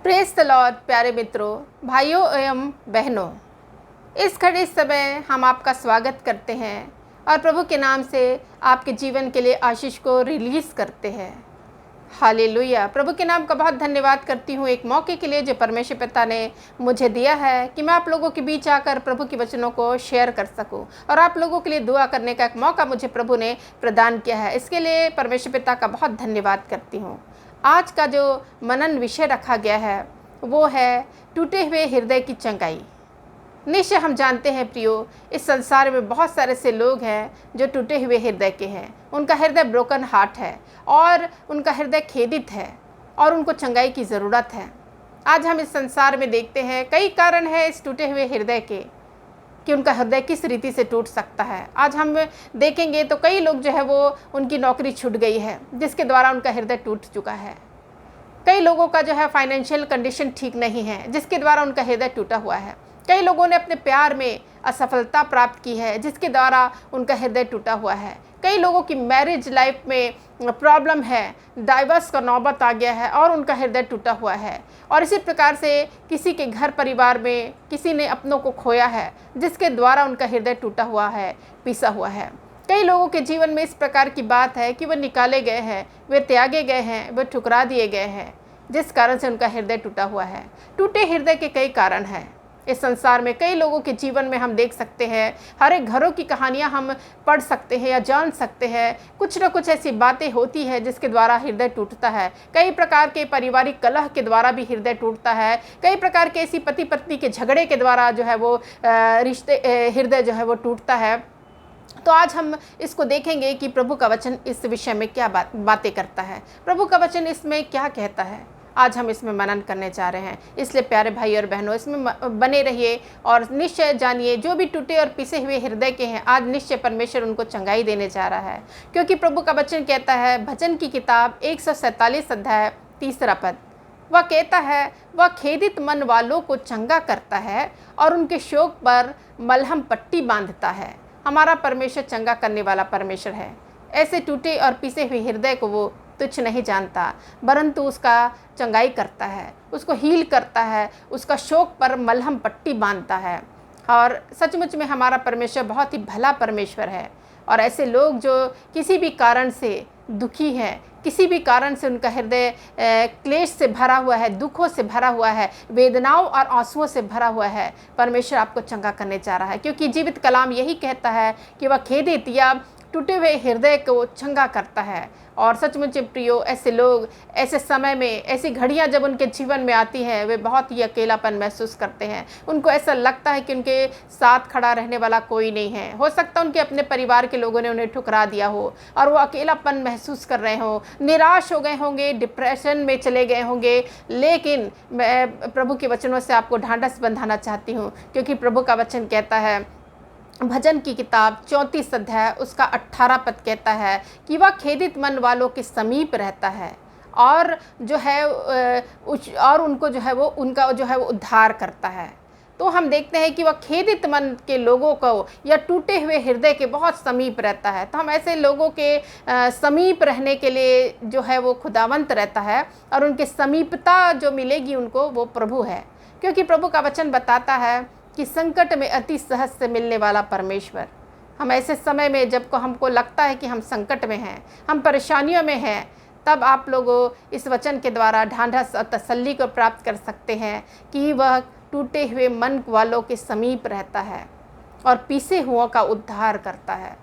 Praise the Lord. प्यारे मित्रों, भाइयों एवं बहनों, इस घड़ी समय हम आपका स्वागत करते हैं और प्रभु के नाम से आपके जीवन के लिए आशीष को रिलीज़ करते हैं। हालेलुया। प्रभु के नाम का बहुत धन्यवाद करती हूँ एक मौके के लिए जो परमेश्वर पिता ने मुझे दिया है कि मैं आप लोगों के बीच आकर प्रभु के वचनों को शेयर कर सकूं और आप लोगों के लिए दुआ करने का एक मौका मुझे प्रभु ने प्रदान किया है। इसके लिए परमेश्वर पिता का बहुत धन्यवाद करती हूँ। आज का जो मनन विषय रखा गया है वो है टूटे हुए हृदय की चंगाई। निश्चय हम जानते हैं प्रियो, इस संसार में बहुत सारे से लोग हैं जो टूटे हुए हृदय के हैं। उनका हृदय ब्रोकन हार्ट है और उनका हृदय खेदित है और उनको चंगाई की ज़रूरत है। आज हम इस संसार में देखते हैं कई कारण है इस टूटे हुए हृदय के कि उनका हृदय किस रीति से टूट सकता है। आज हम देखेंगे तो कई लोग जो है वो उनकी नौकरी छूट गई है जिसके द्वारा उनका हृदय टूट चुका है। कई लोगों का जो है फाइनेंशियल कंडीशन ठीक नहीं है जिसके द्वारा उनका हृदय टूटा हुआ है। कई लोगों ने अपने प्यार में असफलता प्राप्त की है जिसके द्वारा उनका हृदय टूटा हुआ है। कई लोगों की मैरिज लाइफ में प्रॉब्लम है, डाइवर्स का नौबत आ गया है और उनका हृदय टूटा हुआ है। और इसी प्रकार से किसी के घर परिवार में किसी ने अपनों को खोया है जिसके द्वारा उनका हृदय टूटा हुआ है, पिसा हुआ है। कई लोगों के जीवन में इस प्रकार की बात है कि वे निकाले गए हैं, वे त्यागे गए हैं, वे ठुकरा दिए गए हैं जिस कारण से उनका हृदय टूटा हुआ है। टूटे हृदय के कई कारण हैं। इस संसार में कई लोगों के जीवन में हम देख सकते हैं, हर एक घरों की कहानियां हम पढ़ सकते हैं या जान सकते हैं। कुछ न कुछ ऐसी बातें होती है जिसके द्वारा हृदय टूटता है। कई प्रकार के पारिवारिक कलह के द्वारा भी हृदय टूटता है। कई प्रकार के ऐसी पति पत्नी के झगड़े के द्वारा जो है वो हृदय जो है वो टूटता है। तो आज हम इसको देखेंगे कि प्रभु का वचन इस विषय में क्या बातें करता है, प्रभु का वचन इसमें क्या कहता है। आज हम इसमें मनन करने जा रहे हैं। इसलिए प्यारे भाई और बहनों, इसमें बने रहिए और निश्चय जानिए जो भी टूटे और पिसे हुए हृदय के हैं आज निश्चय परमेश्वर उनको चंगाई देने जा रहा है। क्योंकि प्रभु का वचन कहता है, भजन की किताब 147 अध्याय 3 पद, वह कहता है, वह खेदित मन वालों को चंगा करता है और उनके शोक पर मलहम पट्टी बांधता है। हमारा परमेश्वर चंगा करने वाला परमेश्वर है। ऐसे टूटे और पिसे हुए हृदय को वो तुच्छ नहीं जानता, परंतु उसका चंगाई करता है, उसको हील करता है, उसका शोक पर मलहम पट्टी बांधता है। और सचमुच में हमारा परमेश्वर बहुत ही भला परमेश्वर है। और ऐसे लोग जो किसी भी कारण से दुखी हैं, किसी भी कारण से उनका हृदय क्लेश से भरा हुआ है, दुखों से भरा हुआ है, वेदनाओं और आंसुओं से भरा हुआ है, परमेश्वर आपको चंगा करने जा रहा है। क्योंकि जीवित कलाम यही कहता है कि वह खेदित या टूटे हुए हृदय को चंगा करता है। और सचमुच प्रियो, ऐसे लोग ऐसे समय में, ऐसी घड़ियां जब उनके जीवन में आती हैं, वे बहुत ही अकेलापन महसूस करते हैं। उनको ऐसा लगता है कि उनके साथ खड़ा रहने वाला कोई नहीं है। हो सकता है उनके अपने परिवार के लोगों ने उन्हें ठुकरा दिया हो और वो अकेलापन महसूस कर रहे हों, निराश हो गए होंगे, डिप्रेशन में चले गए होंगे। लेकिन मैं प्रभु के वचनों से आपको ढांढस बंधाना चाहती हूँ, क्योंकि प्रभु का वचन कहता है, भजन की किताब 34 अध्याय उसका 18 पद कहता है कि वह खेदित मन वालों के समीप रहता है और जो है और उनको जो है वो उनका जो है वो उद्धार करता है। तो हम देखते हैं कि वह खेदित मन के लोगों को या टूटे हुए हृदय के बहुत समीप रहता है। तो हम ऐसे लोगों के समीप रहने के लिए जो है वो खुदावंत रहता है और उनके समीपता जो मिलेगी उनको, वो प्रभु है। क्योंकि प्रभु का वचन बताता है कि संकट में अति सहज से मिलने वाला परमेश्वर। हम ऐसे समय में जब को हमको लगता है कि हम संकट में हैं, हम परेशानियों में हैं, तब आप लोगों इस वचन के द्वारा ढांढस और तसल्ली को प्राप्त कर सकते हैं कि वह टूटे हुए मन वालों के समीप रहता है और पीसे हुओं का उद्धार करता है।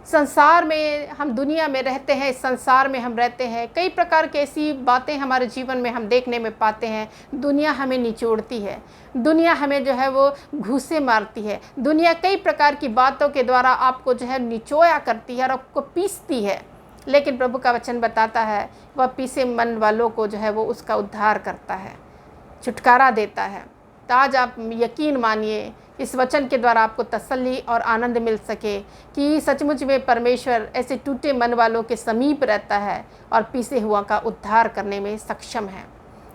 संसार में हम दुनिया में रहते हैं, इस संसार में हम रहते हैं, कई प्रकार की ऐसी बातें हमारे जीवन में हम देखने में पाते हैं। दुनिया हमें निचोड़ती है, दुनिया हमें जो है वो घूंसे मारती है, दुनिया कई प्रकार की बातों के द्वारा आपको जो है निचोया करती है और आपको पीसती है। लेकिन प्रभु का वचन बताता है, वह पीसे मन वालों को जो है वो उसका उद्धार करता है, छुटकारा देता है। तो आज आप यकीन मानिए, इस वचन के द्वारा आपको तसल्ली और आनंद मिल सके कि सचमुच में परमेश्वर ऐसे टूटे मन वालों के समीप रहता है और पीसे हुआ का उद्धार करने में सक्षम है।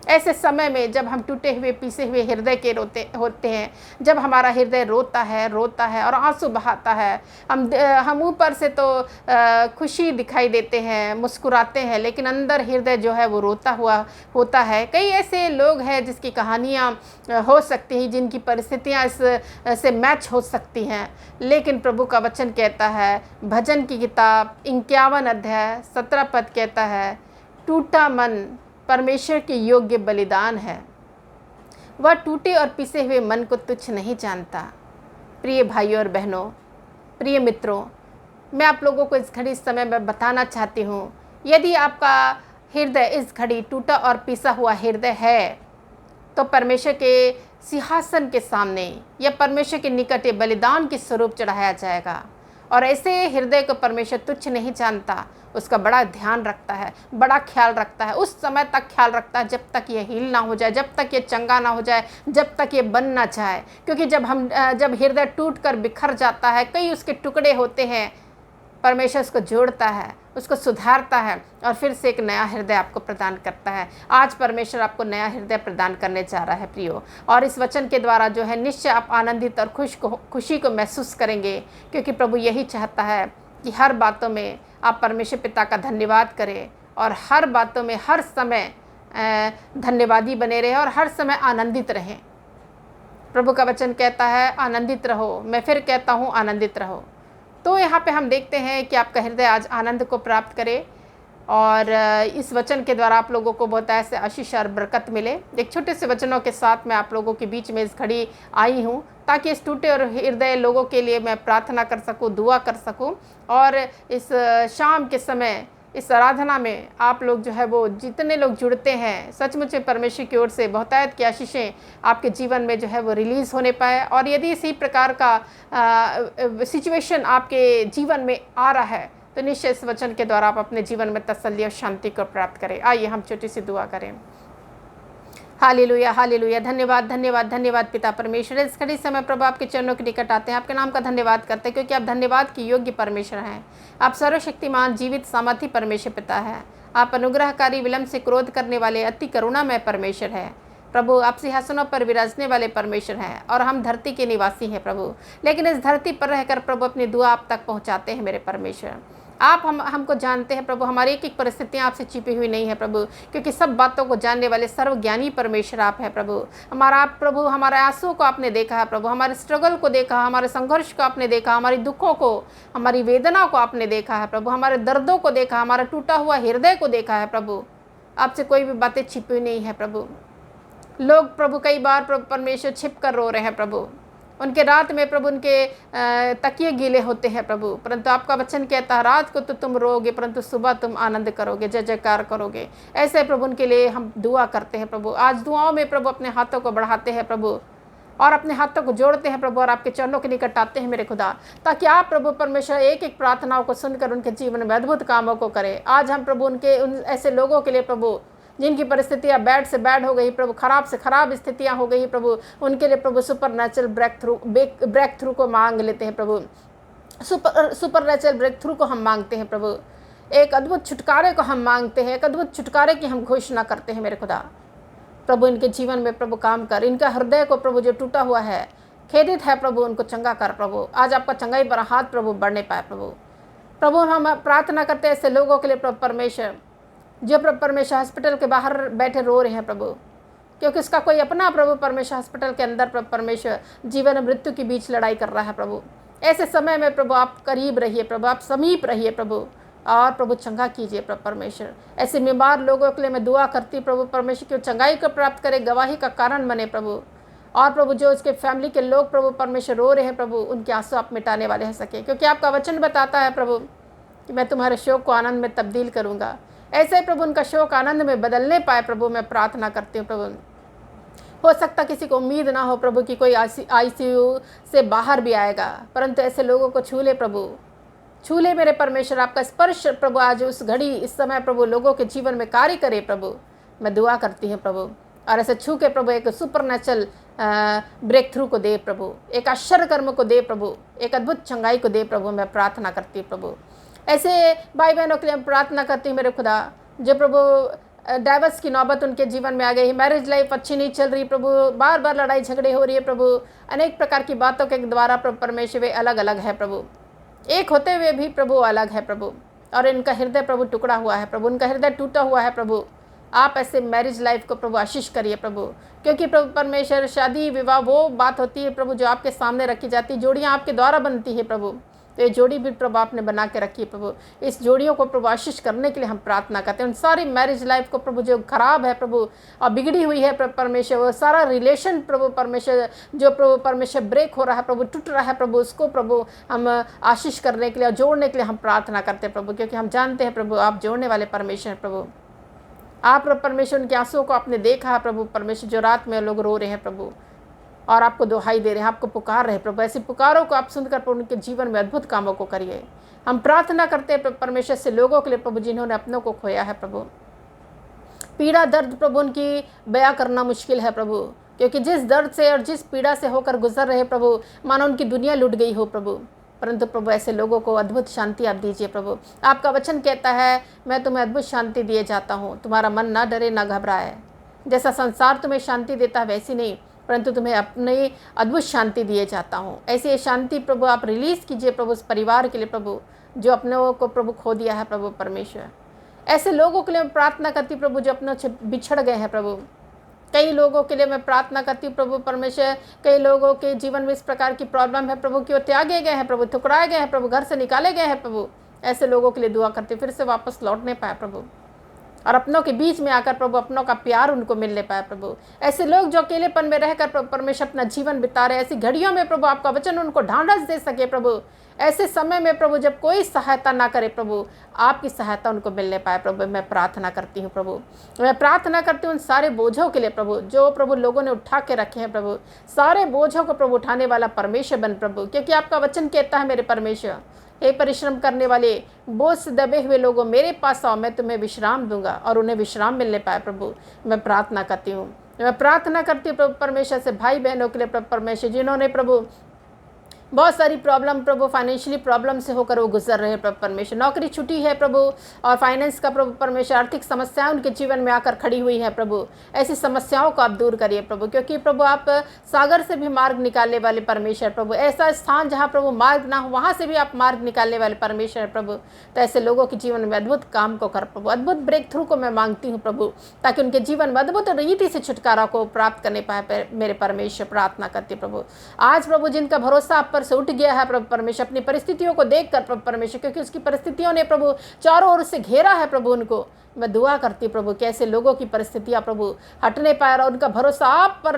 ऐसे समय में जब हम टूटे हुए पीसे हुए हृदय के होते हैं, जब हमारा हृदय रोता है और आंसू बहाता है, हम ऊपर से तो खुशी दिखाई देते हैं, मुस्कुराते हैं, लेकिन अंदर हृदय जो है वो रोता हुआ होता है। कई ऐसे लोग हैं जिसकी कहानियाँ हो सकती हैं, जिनकी परिस्थितियाँ इस से मैच हो सकती हैं, लेकिन प्रभु का वचन कहता है, भजन की किताब 51 अध्याय 17 पद कहता है, टूटा मन परमेश्वर के योग्य बलिदान है, वह टूटे और पिसे हुए मन को तुच्छ नहीं जानता। प्रिय भाइयों और बहनों, प्रिय मित्रों, मैं आप लोगों को इस घड़ी इस समय में बताना चाहती हूँ, यदि आपका हृदय इस घड़ी टूटा और पिसा हुआ हृदय है, तो परमेश्वर के सिंहासन के सामने या परमेश्वर के निकट ये बलिदान के स्वरूप चढ़ाया जाएगा। और ऐसे हृदय को परमेश्वर तुच्छ नहीं जानता, उसका बड़ा ध्यान रखता है, बड़ा ख्याल रखता है, उस समय तक ख्याल रखता है जब तक ये हील ना हो जाए, जब तक ये चंगा ना हो जाए, जब तक ये बन ना जाए। क्योंकि जब हृदय टूट कर बिखर जाता है, कई उसके टुकड़े होते हैं, परमेश्वर उसको जोड़ता है, उसको सुधारता है और फिर से एक नया हृदय आपको प्रदान करता है। आज परमेश्वर आपको नया हृदय प्रदान करने जा रहा है प्रियो, और इस वचन के द्वारा जो है निश्चय आप आनंदित और खुशी को महसूस करेंगे, क्योंकि प्रभु यही चाहता है कि हर बातों में आप परमेश्वर पिता का धन्यवाद करें और हर बातों में हर समय धन्यवादी बने रहें और हर समय आनंदित रहें। प्रभु का वचन कहता है आनंदित रहो, मैं फिर कहता हूँ आनंदित रहो। तो यहाँ पे हम देखते हैं कि आपका हृदय आज आनंद को प्राप्त करे और इस वचन के द्वारा आप लोगों को बहुत ऐसे आशीष और बरकत मिले। एक छोटे से वचनों के साथ मैं आप लोगों के बीच में इस घड़ी आई हूँ, ताकि इस टूटे और हृदय लोगों के लिए मैं प्रार्थना कर सकूँ, दुआ कर सकूँ। और इस शाम के समय इस आराधना में आप लोग जो है वो जितने लोग जुड़ते हैं, सचमुच में परमेश्वर की ओर से बहुतायत की आशीषें आपके जीवन में जो है वो रिलीज़ होने पाए। और यदि इसी प्रकार का सिचुएशन आपके जीवन में आ रहा है, तो निश्चय इस वचन के द्वारा आप अपने जीवन में तसल्ली और शांति को प्राप्त करें। आइए हम छोटी सी दुआ करें। Hallelujah, hallelujah. धन्यवाद, धन्यवाद, धन्यवाद पिता परमेश्वर। इस घड़ी समय प्रभु आपके चरणों के निकट आते हैं, आपके नाम का धन्यवाद करते हैं, क्योंकि आप धन्यवाद की योग्य परमेश्वर हैं। आप सर्वशक्तिमान जीवित सामर्थी परमेश्वर पिता है। आप अनुग्रहकारी, विलम्ब से क्रोध करने वाले, अति करुणामय परमेश्वर है। प्रभु आप सिंहासनों पर विराजने वाले परमेश्वर हैं और हम धरती के निवासी हैं प्रभु, लेकिन इस धरती पर रहकर प्रभु अपनी दुआ आप तक पहुँचाते हैं मेरे परमेश्वर। आप हमको जानते हैं प्रभु, हमारी एक एक परिस्थितियाँ आपसे छिपी हुई नहीं है प्रभु, क्योंकि सब बातों को जानने वाले सर्वज्ञानी परमेश्वर आप है प्रभु। प्रभु हमारे आंसुओं को आपने देखा है प्रभु, हमारे स्ट्रगल को देखा, हमारे संघर्ष को आपने देखा, हमारी दुखों को, हमारी वेदना को आपने देखा है प्रभु, हमारे दर्दों को देखा, हमारा टूटा हुआ हृदय को देखा है प्रभु। आपसे कोई भी बातें छिपी हुई नहीं है प्रभु। लोग प्रभु कई बार प्रभु परमेश्वर छिप कर रो रहे हैं प्रभु, उनके रात में प्रभु उनके तकिए गीले होते हैं प्रभु, परंतु आपका वचन कहता है रात को तो तुम रोगे परंतु सुबह तुम आनंद करोगे, जय जयकार करोगे। ऐसे प्रभु उनके लिए हम दुआ करते हैं प्रभु। आज दुआओं में प्रभु अपने हाथों को बढ़ाते हैं प्रभु और अपने हाथों को जोड़ते हैं प्रभु और आपके चरणों के निकट आते हैं मेरे खुदा, ताकि आप प्रभु परमेश्वर एक एक प्रार्थनाओं को सुनकर उनके जीवन में अद्भुत कामों को करें। आज हम प्रभु उन ऐसे लोगों के लिए प्रभु जिनकी परिस्थितियाँ बैड से बैड हो गई प्रभु, खराब से खराब स्थितियाँ हो गई प्रभु, उनके लिए प्रभु सुपर नेचुरल ब्रेक थ्रू को मांग लेते हैं प्रभु। सुपर नेचुरल ब्रेक थ्रू को हम मांगते हैं प्रभु, एक अद्भुत छुटकारे को हम मांगते हैं, एक अद्भुत छुटकारे की हम घोषणा करते हैं मेरे खुदा। प्रभु इनके जीवन में प्रभु काम कर, इनका हृदय को प्रभु जो टूटा हुआ है, खेदित है प्रभु, उनको चंगा कर प्रभु। आज आपका चंगाई पर हाथ प्रभु बढ़ने पाए प्रभु। हम प्रार्थना करते हैं ऐसे लोगों के लिए प्रभु परमेश्वर, जो प्रभु परमेश्वर हॉस्पिटल के बाहर बैठे रो रहे हैं प्रभु, क्योंकि उसका कोई अपना प्रभु परमेश्वर हॉस्पिटल के अंदर प्रभु परमेश्वर जीवन और मृत्यु के बीच लड़ाई कर रहा है प्रभु। ऐसे समय में प्रभु आप करीब रहिए प्रभु, आप समीप रहिए प्रभु और प्रभु चंगा कीजिए प्रभु परमेश्वर। ऐसे बीमार लोगों के लिए मैं दुआ करती प्रभु परमेश्वर की चंगाई को प्राप्त करे, गवाही का कारण बने प्रभु। और प्रभु जो उसके फैमिली के लोग प्रभु परमेश्वर रो रहे हैं प्रभु, उनके आंसू आप मिटाने वाले हो सके, क्योंकि आपका वचन बताता है प्रभु कि मैं तुम्हारे शोक को आनंद में तब्दील करूँगा। ऐसे प्रभु उनका शोक आनंद में बदलने पाए प्रभु, मैं प्रार्थना करती हूँ प्रभु। हो सकता किसी को उम्मीद ना हो प्रभु कि कोई ICU से बाहर भी आएगा, परंतु ऐसे लोगों को छू ले प्रभु, छू ले मेरे परमेश्वर। आपका स्पर्श प्रभु आज उस घड़ी इस समय प्रभु लोगों के जीवन में कार्य करे प्रभु, मैं दुआ करती हूँ प्रभु। और ऐसे छू के प्रभु एक सुपर नेचुरल ब्रेक थ्रू को दे प्रभु, एक आश्चर्य कर्म को दे प्रभु, एक अद्भुत चंगाई को दे प्रभु, मैं प्रार्थना करती हूँ प्रभु। ऐसे भाई बहनों के लिए हम प्रार्थना करती हूँ मेरे खुदा, जो प्रभु डाइवर्स की नौबत उनके जीवन में आ गई है, मैरिज लाइफ अच्छी नहीं चल रही प्रभु, बार बार लड़ाई झगड़े हो रही है प्रभु, अनेक प्रकार की बातों के द्वारा प्रभु परमेश्वर वे अलग अलग है प्रभु, एक होते हुए भी प्रभु अलग है प्रभु, और इनका हृदय प्रभु टुकड़ा हुआ है प्रभु, उनका हृदय टूटा हुआ है प्रभु। आप ऐसे मैरिज लाइफ को प्रभु आशीष करिए प्रभु, क्योंकि प्रभु परमेश्वर शादी विवाह वो बात होती है प्रभु जो आपके सामने रखी जाती है, जोड़ियाँ आपके द्वारा बनती है प्रभु। तो ये जोड़ी भी प्रभु आपने बना के रखी है प्रभु, इस जोड़ियों को प्रभु आशीष करने के लिए हम प्रार्थना करते हैं। उन सारी मैरिज लाइफ को प्रभु जो खराब है प्रभु और बिगड़ी हुई है प्रभु परमेश्वर, वो सारा रिलेशन प्रभु परमेश्वर जो प्रभु परमेश्वर ब्रेक हो रहा है प्रभु, टूट रहा है प्रभु, उसको प्रभु हम आशीष करने के लिए और जोड़ने के लिए हम प्रार्थना करते हैं प्रभु, क्योंकि हम जानते हैं प्रभु आप जोड़ने वाले परमेश्वर हैं प्रभु। आप प्रभु परमेश्वर उनके आंसुओं को आपने देखा है प्रभु परमेश्वर, जो रात में लोग रो रहे हैं प्रभु और आपको दुहाई दे रहे हैं, आपको पुकार रहे हैं प्रभु, ऐसी पुकारों को आप सुनकर प्रभु उनके जीवन में अद्भुत कामों को करिए। हम प्रार्थना करते हैं प्रभु परमेश्वर से लोगों के लिए प्रभु जिन्होंने अपनों को खोया है प्रभु, पीड़ा दर्द प्रभु उनकी बयां करना मुश्किल है प्रभु, क्योंकि जिस दर्द से और जिस पीड़ा से होकर गुजर रहे प्रभु, मानो उनकी दुनिया लुट गई हो प्रभु, परंतु प्रभु ऐसे लोगों को अद्भुत शांति आप दीजिए प्रभु। आपका वचन कहता है मैं तुम्हें अद्भुत शांति दिए जाता हूँ, तुम्हारा मन ना डरे ना घबराए। जैसा संसार तुम्हें शांति देता है वैसी नहीं, परंतु तुम्हें अपनी अद्भुत शांति दिए जाता हूँ। ऐसी शांति प्रभु आप रिलीज़ कीजिए प्रभु उस परिवार के लिए प्रभु जो अपनों को प्रभु खो दिया है प्रभु परमेश्वर। ऐसे लोगों के लिए मैं प्रार्थना करती प्रभु जो अपनों से बिछड़ गए हैं प्रभु। कई लोगों के लिए मैं प्रार्थना करती हूँ प्रभु परमेश्वर, कई लोगों के जीवन में इस प्रकार की प्रॉब्लम है प्रभु कि वो त्यागे गए हैं प्रभु, ठुकराए गए हैं प्रभु, घर से निकाले गए हैं प्रभु। ऐसे लोगों के लिए दुआ करती फिर से वापस लौट नहीं पाए प्रभु, और अपनों के बीच में आकर प्रभु अपनों का प्यार उनको मिलने पाए प्रभु। ऐसे लोग जो अकेलेपन में रहकर प्रभु परमेश्वर अपना जीवन बिता रहे, ऐसी घड़ियों में प्रभु आपका वचन उनको ढांढस दे सके प्रभु। ऐसे समय में प्रभु जब कोई सहायता ना करे प्रभु, आपकी सहायता उनको मिलने पाए प्रभु, मैं प्रार्थना करती हूँ प्रभु। मैं प्रार्थना करती हूँ उन सारे बोझों के लिए प्रभु जो प्रभु लोगों ने उठा के रखे हैं प्रभु। सारे बोझों को प्रभु उठाने वाला परमेश्वर बन प्रभु, क्योंकि आपका वचन कहता है मेरे परमेश्वर, हे परिश्रम करने वाले बोझ से दबे हुए लोगों मेरे पास आओ, मैं तुम्हें विश्राम दूंगा, और उन्हें विश्राम मिलने पाए प्रभु। मैं प्रार्थना करती हूँ, मैं प्रार्थना करती हूँ प्रभु परमेश्वर से भाई बहनों के लिए प्रभु परमेश्वर जिन्होंने प्रभु बहुत सारी प्रॉब्लम प्रभु फाइनेंशियली प्रॉब्लम से होकर वो गुजर रहे हैं प्रभु परमेश्वर। नौकरी छुट्टी है प्रभु और फाइनेंस का प्रभु परमेश्वर आर्थिक समस्याएं उनके जीवन में आकर खड़ी हुई है प्रभु। ऐसी समस्याओं को आप दूर करिए प्रभु, क्योंकि प्रभु आप सागर से भी मार्ग निकालने वाले परमेश्वर प्रभु। ऐसा स्थान जहाँ प्रभु मार्ग ना हो वहाँ से भी आप मार्ग निकालने वाले परमेश्वर प्रभु। तो ऐसे लोगों के जीवन में अद्भुत काम को कर प्रभु, अद्भुत ब्रेक थ्रू को मैं मांगती हूँ प्रभु, ताकि उनके जीवन में अद्भुत रीति से छुटकारा को प्राप्त करने पाए मेरे परमेश्वर। प्रार्थना करती प्रभु आज प्रभु जिनका भरोसा आप पर से उठ गया है प्रभु परमेश्वर, अपनी परिस्थितियों को देखकर प्रभु परमेश्वर, क्योंकि उसकी परिस्थितियों ने प्रभु चारों ओर से घेरा है प्रभु, उनको मैं दुआ करती प्रभु कैसे लोगों की परिस्थितियां प्रभु हटने पाए और उनका भरोसा आप पर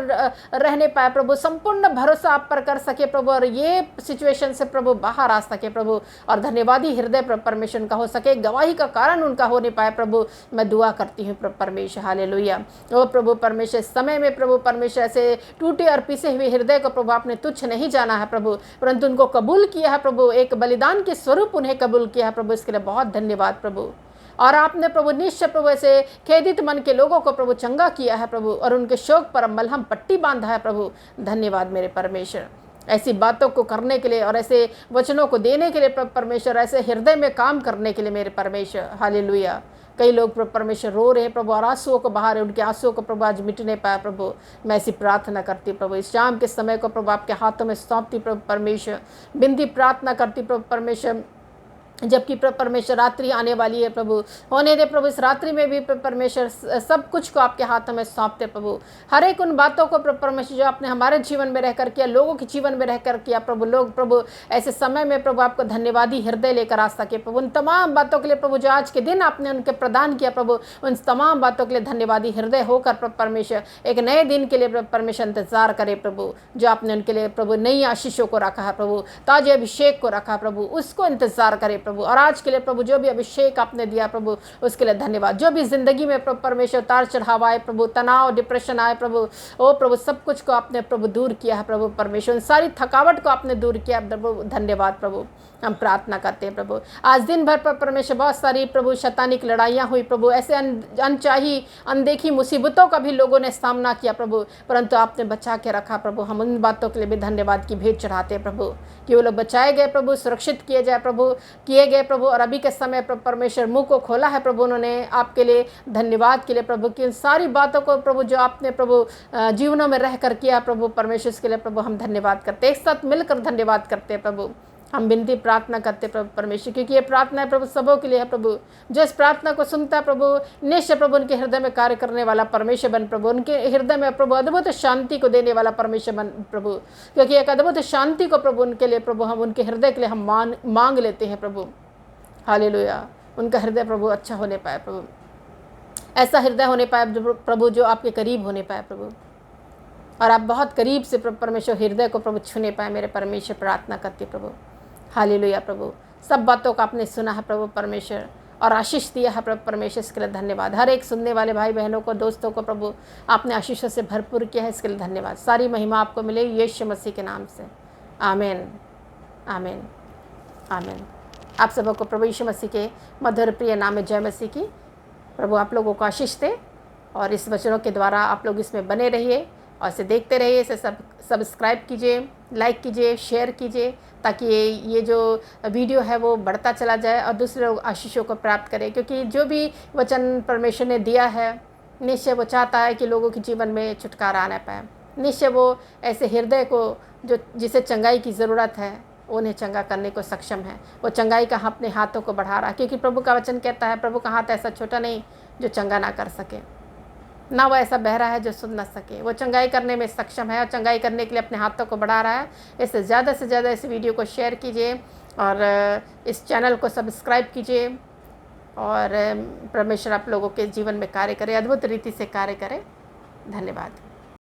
रहने पाए प्रभु, संपूर्ण भरोसा आप पर कर सके प्रभु, और ये सिचुएशन से प्रभु बाहर आ सके प्रभु, और धन्यवादी हृदय प्रभु परमेश्वर का हो सके, गवाही का कारण उनका हो नहीं पाए प्रभु। मैं दुआ करती हूँ प्रभु परमेश्वर, हालेलुया। ओ प्रभु परमेश्वर समय में प्रभु परमेश्वर ऐसे टूटे और पिसे हुए हृदय को प्रभु आपने तुच्छ नहीं जाना है प्रभु, परंतु उनको कबूल किया है प्रभु, एक बलिदान के स्वरूप उन्हें कबूल किया है प्रभु। इसके लिए बहुत धन्यवाद प्रभु। और आपने प्रभु निश्चय प्रभु ऐसे खेदित मन के लोगों को प्रभु चंगा किया है प्रभु, और उनके शोक पर मलहम पट्टी बांधा है प्रभु। धन्यवाद मेरे परमेश्वर, ऐसी बातों को करने के लिए और ऐसे वचनों को देने के लिए प्रभु परमेश्वर, ऐसे हृदय में काम करने के लिए मेरे परमेश्वर, हालेलुया। कई लोग प्रभु परमेश्वर रो रहे हैं प्रभु और आंसुओं को बहा रहे, उनके आंसुओं को प्रभु आज मिटने पाए प्रभु। मैं ऐसी प्रार्थना करती प्रभु, इस शाम के समय को प्रभु आपके हाथों में सौंपती प्रभु परमेश्वर, बिनती प्रार्थना करती प्रभु परमेश्वर, जबकि प्रभु परमेश्वर रात्रि आने वाली है प्रभु, होने दे प्रभु इस रात्रि में भी प्रभु परमेश्वर सब कुछ को आपके हाथों में सौंपते प्रभु। हर एक उन बातों को प्रभु परमेश्वर जो आपने हमारे जीवन में रहकर किया, लोगों के जीवन में रहकर किया प्रभु, लोग प्रभु ऐसे समय में प्रभु आपको धन्यवादी हृदय लेकर आ सके प्रभु। उन तमाम बातों के लिए प्रभु जो आज के दिन आपने उनके प्रदान किया प्रभु, उन तमाम बातों के लिए धन्यवादी हृदय होकर प्रभु परमेश्वर एक नए दिन के लिए प्रभु परमेश्वर इंतजार करे प्रभु, जो आपने उनके लिए प्रभु नई आशीषों को रखा है प्रभु, ताजे अभिषेक को रखा प्रभु, उसको इंतजार करे प्रभु। और आज के लिए प्रभु जो भी अभिषेक आपने दिया प्रभु उसके लिए धन्यवाद। जो भी जिंदगी में प्रभु परमेश्वर उतार चढ़ाव आए प्रभु, तनाव डिप्रेशन आए प्रभु, ओ प्रभु सब कुछ को आपने प्रभु दूर किया है प्रभु परमेश्वर, सारी थकावट को आपने दूर किया प्रभु, धन्यवाद प्रभु। हम प्रार्थना करते हैं प्रभु। आज दिन भर पर परमेश्वर बहुत सारी प्रभु शैतानिक लड़ाइयाँ हुई प्रभु, ऐसे अनचाही अनदेखी मुसीबतों का भी लोगों ने सामना किया प्रभु, परंतु आपने बचा के रखा प्रभु। हम उन बातों के लिए भी धन्यवाद की भेंट चढ़ाते हैं प्रभु, कि वो लोग बचाए गए प्रभु, सुरक्षित किए जाए प्रभु, किए गए प्रभु। और अभी के समय पर परमेश्वर मुँह को खोला है प्रभु उन्होंने आपके लिए, धन्यवाद के लिए प्रभु, कि इन सारी बातों को प्रभु जो आपने प्रभु जीवनों में रह कर किया प्रभु परमेश्वर, के लिए प्रभु हम धन्यवाद करते हैं, एक साथ मिलकर धन्यवाद करते हैं प्रभु। हम विनती प्रार्थना करते प्रभु परमेश्वर, क्योंकि ये प्रार्थना है प्रभु सबों के लिए है प्रभु। जो इस प्रार्थना को सुनता है प्रभु निश्चय प्रभु उनके हृदय में कार्य करने वाला परमेश्वर बन प्रभु, उनके हृदय में प्रभु अद्भुत शांति को देने वाला परमेश्वर बन प्रभु, क्योंकि एक अद्भुत शांति को प्रभु उनके लिए प्रभु हम उनके हृदय के लिए हम मांग लेते हैं प्रभु। हालेलुया। उनका हृदय प्रभु अच्छा होने पाए प्रभु, ऐसा हृदय होने पाए प्रभु जो आपके करीब होने पाए प्रभु, और आप बहुत करीब से परमेश्वर हृदय को प्रभु छूने पाए मेरे परमेश्वर। प्रार्थना करती प्रभु। हालेलुया प्रभु। सब बातों का आपने सुना है प्रभु परमेश्वर, और आशीष दिया है प्रभु परमेश्वर, इसके लिए धन्यवाद। हर एक सुनने वाले भाई बहनों को, दोस्तों को प्रभु आपने आशीषों से भरपूर किया है, इसके लिए धन्यवाद। सारी महिमा आपको मिले यीशु मसीह के नाम से। आमीन आमीन आमीन। आप सबों को प्रभु यीशु मसीह के मधुर प्रिय नाम में जय मसीह की। प्रभु आप लोगों को आशीष दे, और इस वचनों के द्वारा आप लोग इसमें बने रहिए और इसे देखते रहिए। इसे सब्सक्राइब कीजिए, लाइक कीजिए, शेयर कीजिए, ताकि ये जो वीडियो है वो बढ़ता चला जाए और दूसरे लोग आशीषों को प्राप्त करें। क्योंकि जो भी वचन परमेश्वर ने दिया है निश्चय वो चाहता है कि लोगों के जीवन में छुटकारा आना पाए। निश्चय वो ऐसे हृदय को जो जिसे चंगाई की ज़रूरत है उन्हें चंगा करने को सक्षम है। वो चंगाई का अपने हाथों को बढ़ा रहा है, क्योंकि प्रभु का वचन कहता है प्रभु का हाथ ऐसा छोटा नहीं जो चंगा ना कर सके, ना वो ऐसा बहरा है जो सुन ना सके। वो चंगाई करने में सक्षम है, और चंगाई करने के लिए अपने हाथों को बढ़ा रहा है। इससे ज़्यादा से ज़्यादा इस वीडियो को शेयर कीजिए और इस चैनल को सब्सक्राइब कीजिए, और परमेश्वर आप लोगों के जीवन में कार्य करे, अद्भुत रीति से कार्य करे। धन्यवाद।